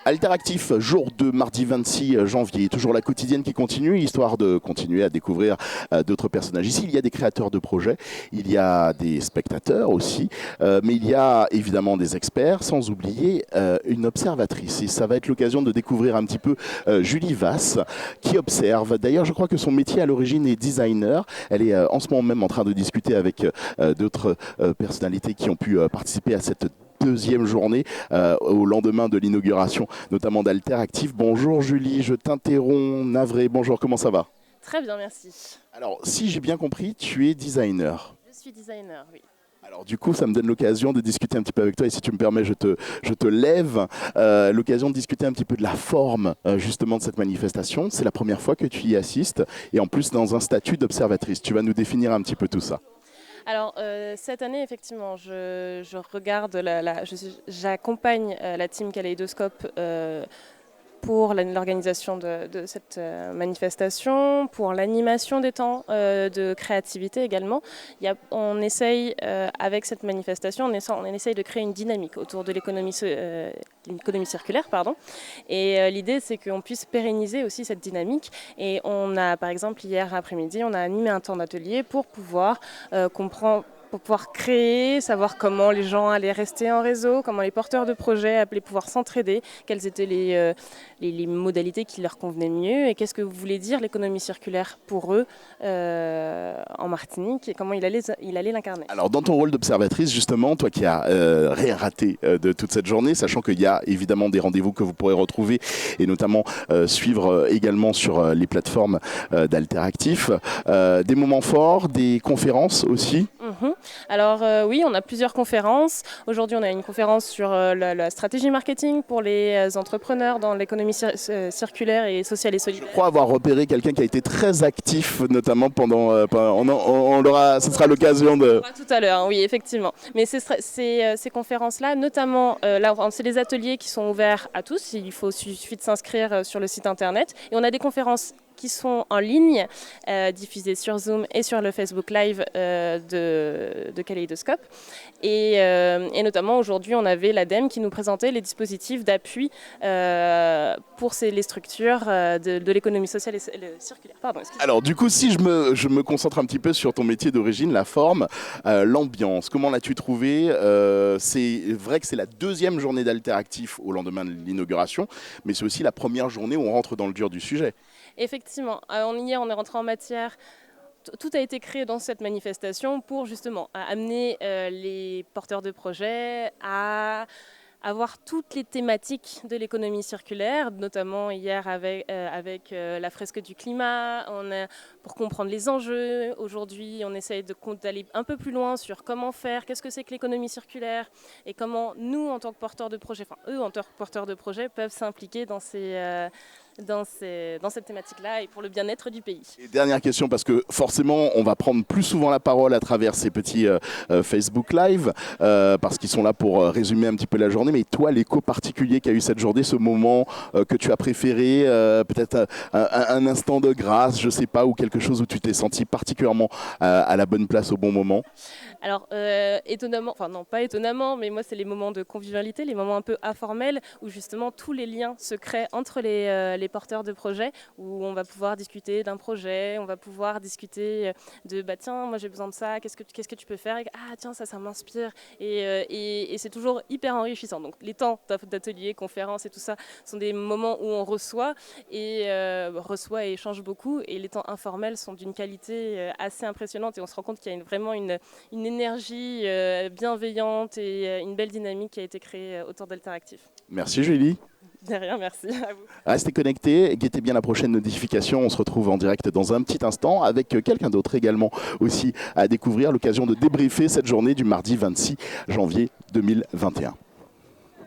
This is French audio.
Alteractif, jour de mardi 26 janvier, toujours la quotidienne qui continue, histoire de continuer à découvrir d'autres personnages. Ici, il y a des créateurs de projets, il y a des spectateurs aussi, mais il y a évidemment des experts, sans oublier une observatrice. Et ça va être l'occasion de découvrir un petit peu Julie Vasse, qui observe. D'ailleurs, je crois que son métier à l'origine est designer. Elle est en ce moment même en train de discuter avec d'autres personnalités qui ont pu participer à cette deuxième journée au lendemain de l'inauguration, notamment d'Alteractif. Bonjour Julie, je t'interromps, navré. Bonjour, comment ça va? Très bien, merci. Alors, si j'ai bien compris, tu es designer. Je suis designer, oui. Alors du coup, ça me donne l'occasion de discuter un petit peu avec toi et si tu me permets, je te lève l'occasion de discuter un petit peu de la forme justement de cette manifestation. C'est la première fois que tu y assistes et en plus dans un statut d'observatrice. Tu vas nous définir un petit peu tout ça. Alors, cette année, effectivement, je regarde, j'accompagne la team Kaléidoscope pour l'organisation de cette manifestation, pour l'animation des temps de créativité également. On essaye, avec cette manifestation, on essaye de créer une dynamique autour de l'économie circulaire. Et l'idée, c'est qu'on puisse pérenniser aussi cette dynamique. Et on a, par exemple, hier après-midi, on a animé un temps d'atelier pour pouvoir comprendre, pour pouvoir créer, savoir comment les gens allaient rester en réseau, comment les porteurs de projets allaient pouvoir s'entraider, quelles étaient les modalités qui leur convenaient mieux et qu'est-ce que voulait dire l'économie circulaire pour eux en Martinique et comment il allait l'incarner. Alors dans ton rôle d'observatrice justement, toi qui as rien raté de toute cette journée, sachant qu'il y a évidemment des rendez-vous que vous pourrez retrouver et notamment suivre également sur les plateformes d'Alteractif, des moments forts, des conférences aussi. Alors oui, on a plusieurs conférences. Aujourd'hui, on a une conférence sur la stratégie marketing pour les entrepreneurs dans l'économie circulaire et sociale et solidaire. Je crois avoir repéré quelqu'un qui a été très actif, notamment pendant... ce sera l'occasion de... Tout à l'heure, oui, effectivement. Mais ces conférences-là, notamment, là, c'est des ateliers qui sont ouverts à tous. Suffit de s'inscrire sur le site internet. Et on a des conférences qui sont en ligne, diffusées sur Zoom et sur le Facebook Live de Kaléidoscope. Et notamment aujourd'hui, on avait l'ADEME qui nous présentait les dispositifs d'appui pour les structures de l'économie sociale et circulaire. Alors du coup, si je me concentre un petit peu sur ton métier d'origine, la forme, l'ambiance, comment l'as-tu trouvé? C'est vrai que c'est la deuxième journée d'Alteractif au lendemain de l'inauguration, mais c'est aussi la première journée où on rentre dans le dur du sujet. Effectivement, hier on est rentré en matière. Tout a été créé dans cette manifestation pour justement amener les porteurs de projets à avoir toutes les thématiques de l'économie circulaire, notamment hier avec la fresque du climat, pour comprendre les enjeux. Aujourd'hui, on essaye d'aller un peu plus loin sur comment faire, qu'est-ce que c'est que l'économie circulaire et comment nous, en tant que porteurs de projets, enfin eux, en tant que porteurs de projets, peuvent s'impliquer dans cette thématique-là et pour le bien-être du pays. Et dernière question, parce que forcément, on va prendre plus souvent la parole à travers ces petits Facebook Live, parce qu'ils sont là pour résumer un petit peu la journée. Mais toi, l'écho particulier qu'a eu cette journée, ce moment que tu as préféré, peut-être un instant de grâce, je ne sais pas, ou quelque chose où tu t'es senti particulièrement à la bonne place au bon moment? Alors, étonnamment, enfin non, pas étonnamment, mais moi, c'est les moments de convivialité, les moments un peu informels, où justement tous les liens se créent entre les porteurs de projets, où on va pouvoir discuter d'un projet, on va pouvoir discuter de « tiens, moi j'ai besoin de ça, qu'est-ce que tu peux faire ?» Ah tiens, ça m'inspire. Et c'est toujours hyper enrichissant. Donc les temps d'atelier, conférences et tout ça sont des moments où on reçoit et échange beaucoup. Et les temps informels sont d'une qualité assez impressionnante et on se rend compte qu'il y a vraiment une énergie bienveillante et une belle dynamique qui a été créée autour d'Alteractif. Merci Julie. De rien, merci à vous. Restez connectés, guettez bien la prochaine notification. On se retrouve en direct dans un petit instant avec quelqu'un d'autre également aussi à découvrir. L'occasion de débriefer cette journée du mardi 26 janvier 2021.